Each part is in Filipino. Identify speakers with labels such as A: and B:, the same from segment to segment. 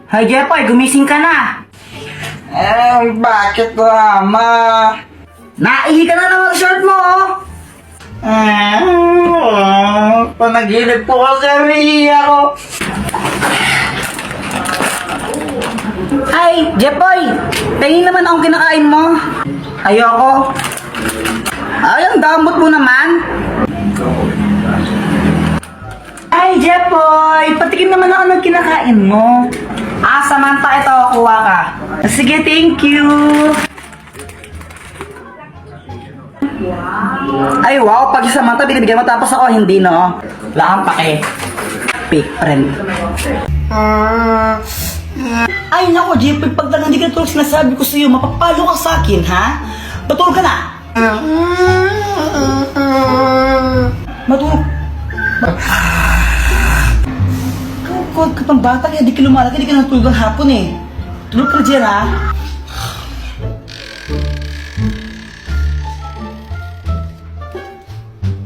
A: Hay, Jepoy, gumising ka na.
B: Bakit ko, Ama?
A: Naihi ka na ng short mo, oh.
B: Panaginip po kasi ako.
A: Ay, Jepoy, tingin naman akong kinakain mo. Ayoko. Ay, ang damot mo naman. Ay, Jepoy, patikim naman ako ng kinakain mo. Samantha, ito, kuha ka. Sige, thank you. Ay, wow, pag si Samantha binibigyan mo tapos ako hindi, no? Wala kang pake. Fake friend. Ay, nako, Jepoy, pag lang hindi ka tulog sinasabi ko sa'yo, mapapalo ka sa akin, ha? Matulog ka na. Matulog. Kung ka pang bata, kaya di ka lumalag, hindi ka natulog ang hapon eh. Tulog ka na dyan,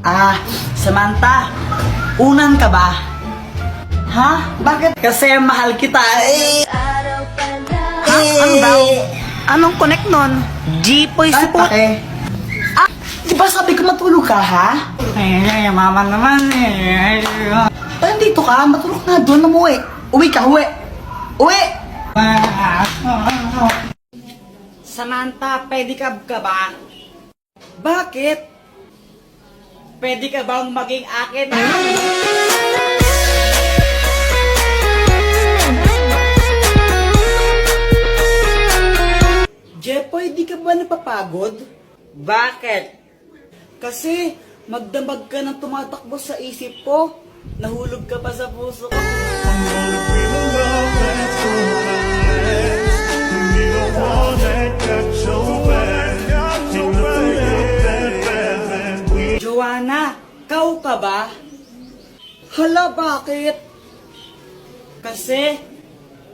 A: ha? Samantha, unan ka ba? Ha? Bakit? Kasi mahal kita eh. Ha? Ano daw? Anong connect nun? Jepoy support? Di ba sabi ko matulog ka, ha? Ay, mama naman eh. Dito ka, matulog na doon, umuwi. Uwi ka, uwi. Uwi! Samantha, pedicab ka ba? Bakit? Pwede ka bang maging akin? Jepoy, di ka ba napapagod? Bakit? Kasi magdamag ka ng tumatakbo sa isip ko. Nahulog ka pa sa puso ko. Joanna, kau ka ba? Hala, bakit? Kasi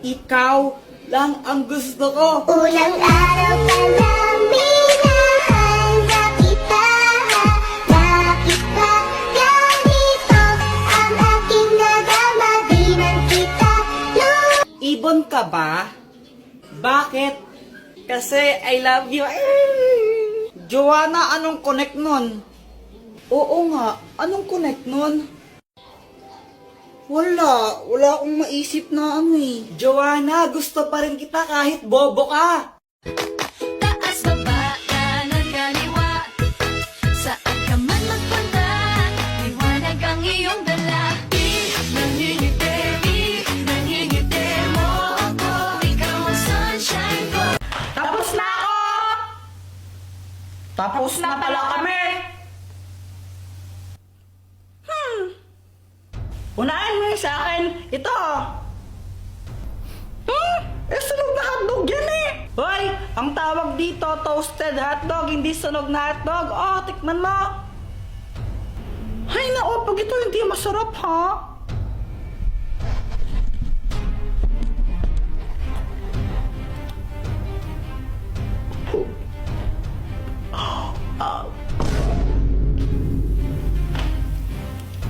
A: ikaw lang ang gusto ko.
C: Ulang araw pa lang minahanda kita. Bakit ba ganito ang aking nadama? Di man kita
A: Ibon ka ba? Bakit? Kasi I love you. Joanna, anong connect nun? Oo nga, anong connect nun? Wala akong maisip na ano eh. Joanna, gusto pa rin kita kahit bobo ka.
D: Taas baba, kanan kaliwa, saan ka man magpunta, liwanag ang iyong dala. Nangingiti mo ako, ikaw ang sunshine ko.
A: Tapos na ako! Tapos na pala kami! Unahin mo yung sa akin. Ito. Sunog na hotdog yan eh. Hoy, ang tawag dito, toasted hotdog, hindi sunog na hotdog. Oh, tikman mo. Hay nako, pag ito hindi masarap ha.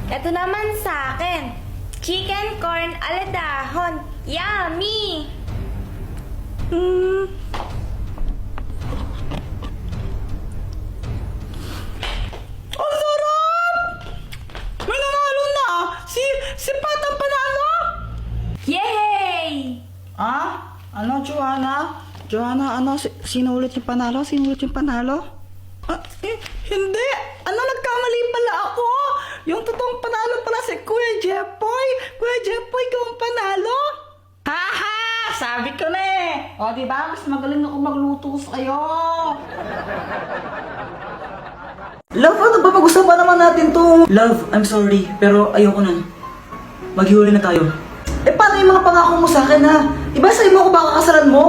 E: Ito naman sa akin. Chicken corn aladahon. Yummy!
A: Ang sarap! May nanalo na! Si Pat ang panalo!
E: Yay!
A: Ano, Joanna? Joanna, ano? Sino ulit yung panalo? Sino ulit yung panalo? Hindi! Nagkamali pala ako! Yung totoong panalo pala si Kuya Jepoy! Kuya Jepoy, ikaw ang panalo! Haha! Sabi ko na eh! O, diba? Mas magaling ako magluto sa'yo! Love, ano ba? Pag-usapan naman natin to. Love, I'm sorry, pero ayoko nun. Maghiwalay na tayo. Paano yung mga pangako mo sa akin, ha? Diba sa'yo mo ako baka kasalan mo?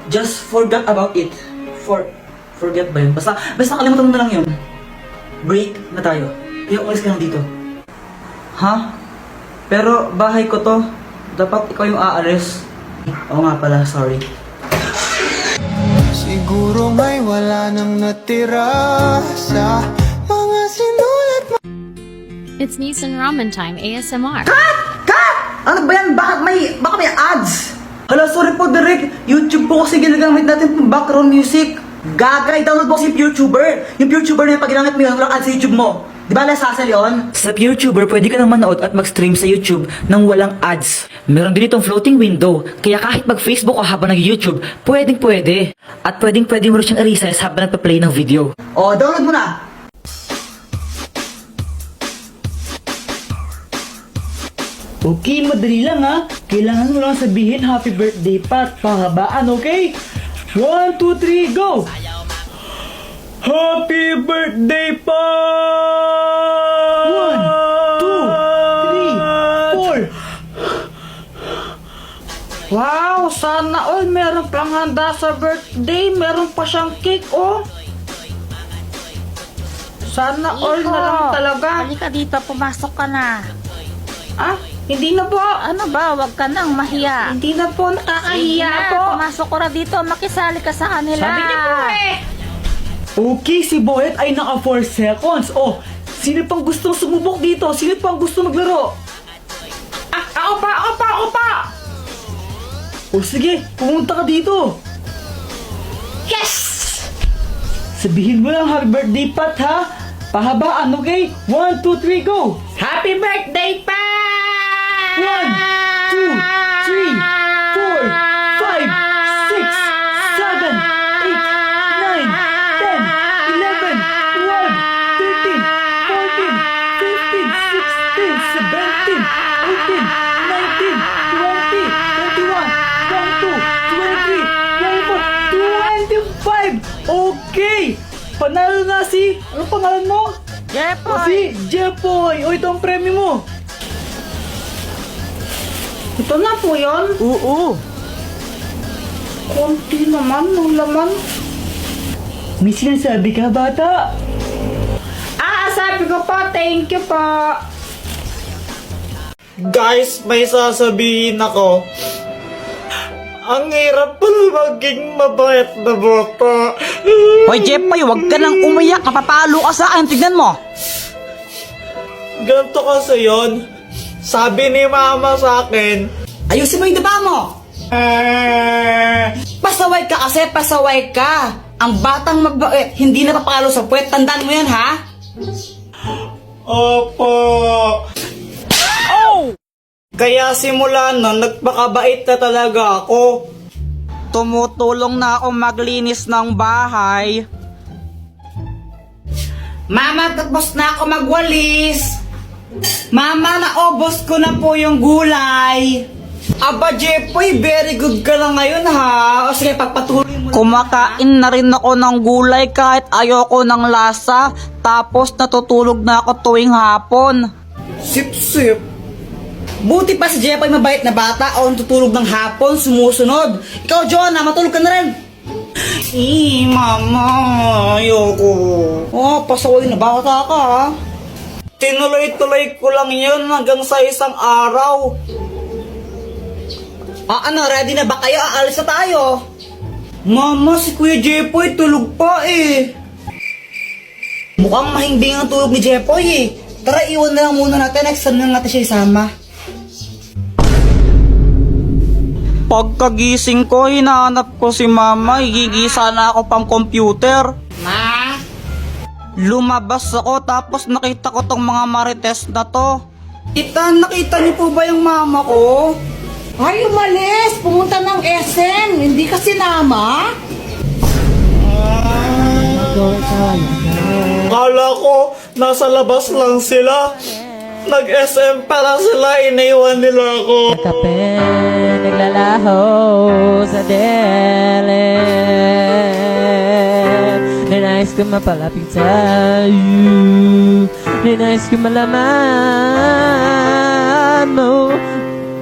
A: Just forget about it. Forget ba yun? Basta kalimutan mo na lang yun. Break na tayo. Kaya umalis ka lang dito. Ha? Pero bahay ko to. Dapat ikaw yung aalis. Oo nga pala, sorry.
F: Siguro may wala nang natira sa mga sinulat mo.
G: It's Nissan Ramen Time ASMR.
A: Cut! Ano ba yan? Baka may ads? sorry po, Derek. YouTube po kasi ginagamit natin pang background music. Gaga, i-download mo kasi yung PureTuber. Yung PureTuber na yung pag ginamit mo yun, walang ads sa YouTube mo. Di ba nasasal yun? Sa PureTuber, pwede ka nang manood at mag-stream sa YouTube nang walang ads. Meron din itong floating window, kaya kahit mag-Facebook o habang nag-YouTube, pwedeng-pwede. At pwedeng-pwede mo rin siyang i-resize habang nagpa-play ng video. O, download mo na! Okay, madali lang ha. Kailangan mo lang sabihin happy birthday Pat. Pahabaan, okay? 1, 2, 3, go! Happy birthday Pat! 1, 2, 3, 4 Wow, sana all meron pang handa sa birthday. Meron pa siyang cake, oh. Sana all na lang talaga.
G: Halika dito, pumasok ka na.
A: Ah, hindi na po.
G: Ano ba, wag ka nang mahiya.
A: Hindi na po, nakakahiya
G: Sige
A: po.
G: na, pumasok ko na dito, makisali ka sa kanila.
A: Sabi niya po eh. Okay, si Boyet ay naka 4 seconds. Oh, sino pang gustong sumubok dito? Sino pang gusto maglaro? Ah, ako pa! O sige, pumunta ka dito. Yes! Sabihin mo lang happy birthday Pat ha. Pahabaan, okay? 1, 2, 3, go! Happy birthday Pat! 1, 2, 3, 4, 5, 6, 7, 8, 9, 10, 11, 12, 13, 14, 15, 16, 17, 18, 19, 20, 21, 22, 23, 24, 25! Okay! Panalo na si... Ano pangalan mo?
G: Jepoy!
A: O si Jepoy! O ito ang premyo mo! Ito na po yun? Oo! Konti naman ng laman. May sinasabi ka, bata? Sabi ko po, thank you po!
B: Guys, may sasabihin ako. Ang hirap pala maging mabait na bata.
H: Hoy, Jepoy, huwag ka nang umiyak. Napapalo ka sa akin. Tignan mo.
B: Ganito kasi yun. Sabi ni mama sa akin,
H: Ayusin mo yung daba mo. Pasaway ka kasi, pasaway ka. Ang batang mabait, hindi napapalo sa puwet. Tandaan mo yan, ha?
B: Opo. Kaya simula na, nagpakabait na talaga ako.
H: Tumutulong na ako maglinis ng bahay. Mama, tapos na ako magwalis. Mama, naubos ko na po yung gulay.
A: Aba, Jepoy, very good ka na ngayon ha. O sige, pagpatuloy mo.
H: Kumakain na rin ako ng gulay kahit ayoko ng lasa. Tapos natutulog na ako tuwing hapon.
A: Sip-sip. Buti pa si Jepoy mabait na bata o tutulog ng hapon, sumusunod. Ikaw, Jonah, matulog ka na rin.
B: Mama, ayoko.
A: Oh, pasaway na bata ka ha.
B: Tinuloy-tuloy ko lang yun hanggang sa isang araw.
A: Ano, ready na ba kayo? Aalis na tayo. Mama, si Kuya Jepoy tulog pa eh. Mukhang mahimbing ang tulog ni Jepoy eh. Tara, iwan na lang muna natin. Next time na natin siya isama.
H: Pagkagising ko, hinahanap ko si mama. Higigisa na ako pang computer.
A: Ma?
H: Lumabas ako tapos nakita ko tong mga marites na to.
A: Tita, nakita niyo po ba yung mama ko?
I: Ay, umalis! Pumunta ng SM! Hindi ka sinama?
B: Kala ko, nasa labas lang sila. Nag-SM para sila, iniwan nila ako.
J: Kape, naglalaho sa dele. Ninais ko mapalapit sa'yo. Ninais ko malaman mo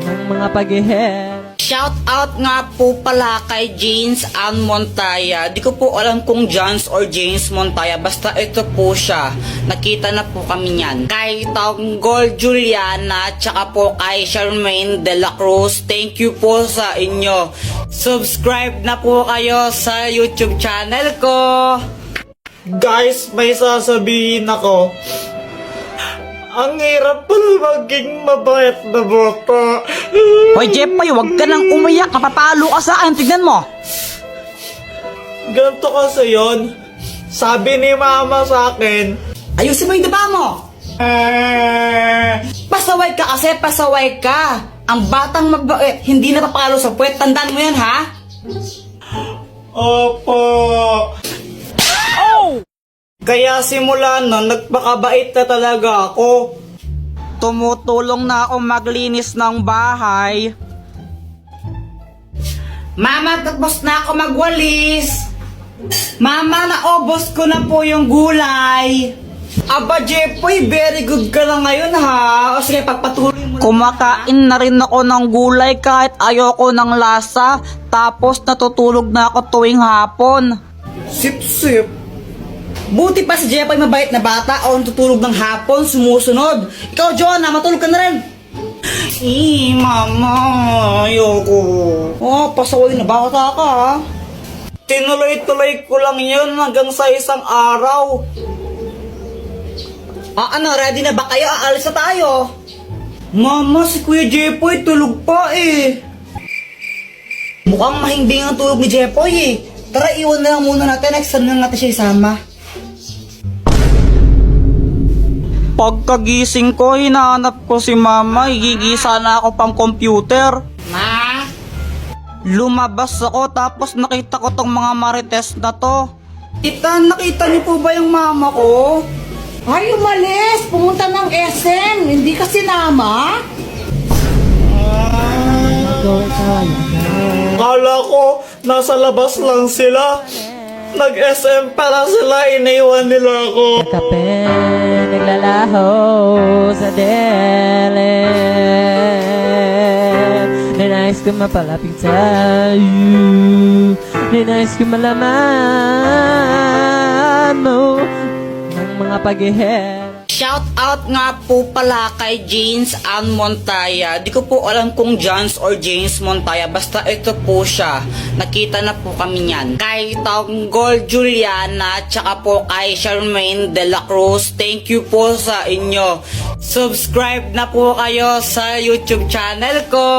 J: ng mga pag-ihera.
H: Shout out nga po pala kay James Ann Montaya. Di ko po alam kung Jans or James Montaya. Basta ito po siya. Nakita na po kami niyan. Kay Tanggol Juliana, tsaka po kay Charmaine De La Cruz. Thank you po sa inyo. Subscribe na po kayo sa YouTube channel ko.
B: Guys, may sasabihin ako. Ang hirap pala maging mabait na bata.
H: Hoy Jepoy, huwag ka nang umiyak, mapapalo ka sa akin, tignan mo.
B: Ganto kasi yon. Sabi ni mama sa akin,
H: Ayusin mo yung daba mo. Pasaway ka kasi, pasaway ka. Ang batang mabait, hindi napapalo sa puwet. Tandaan mo yan, ha?
B: opo. Kaya simula nun, nagpakabait na talaga ako.
H: Tumutulong na ako maglinis ng bahay. Mama, tapos na ako magwalis. Mama, naubos ko na po yung gulay.
B: Aba, Jepoy, very good ka na ngayon ha. O sige, pagpatuloy mo.
H: Kumakain na rin ako ng gulay kahit ayoko ng lasa. Tapos natutulog na ako tuwing hapon.
B: Sip-sip.
H: Buti pa si Jepoy mabait na bata o natutulog ng hapon, sumusunod. Ikaw, Jonah, matulog ka na rin.
B: Mama, ayoko.
H: Oh, pasaway na bata ka, ha?
B: Tinuloy-tuloy ko lang yun hanggang sa isang araw.
H: Ano, ready na ba kayo? Aalis na tayo.
B: Mama, si Kuya Jepoy tulog pa eh.
H: Mukhang mahimbing ang tulog ni Jepoy eh. Tara, iwan na lang muna natin. Next time na natin siya isama. Pagkagising ko, hinahanap ko si mama. Higigisa na ako pang computer. Ma? Lumabas ako tapos nakita ko tong mga marites na to.
B: Tita, nakita niyo po ba yung mama ko?
I: Ay, umalis. Pumunta ng SM. Hindi ka sinama.
B: Kala ko, nasa labas lang sila. Nag-SM para sila, iniwan nila ako.
J: Kape, naglalaho sa dilim. Ninais ko mapalapit sa'yo. Ninais ko malaman mo ng mga pag-ihera.
H: Shout out nga po pala kay James Ann Montaya. Di ko po alam kung Jans or James Montaya. Basta ito po siya. Nakita na po kami niyan. Kay Tanggol Juliana, tsaka po kay Charmaine de la Cruz. Thank you po sa inyo. Subscribe na po kayo sa YouTube channel ko.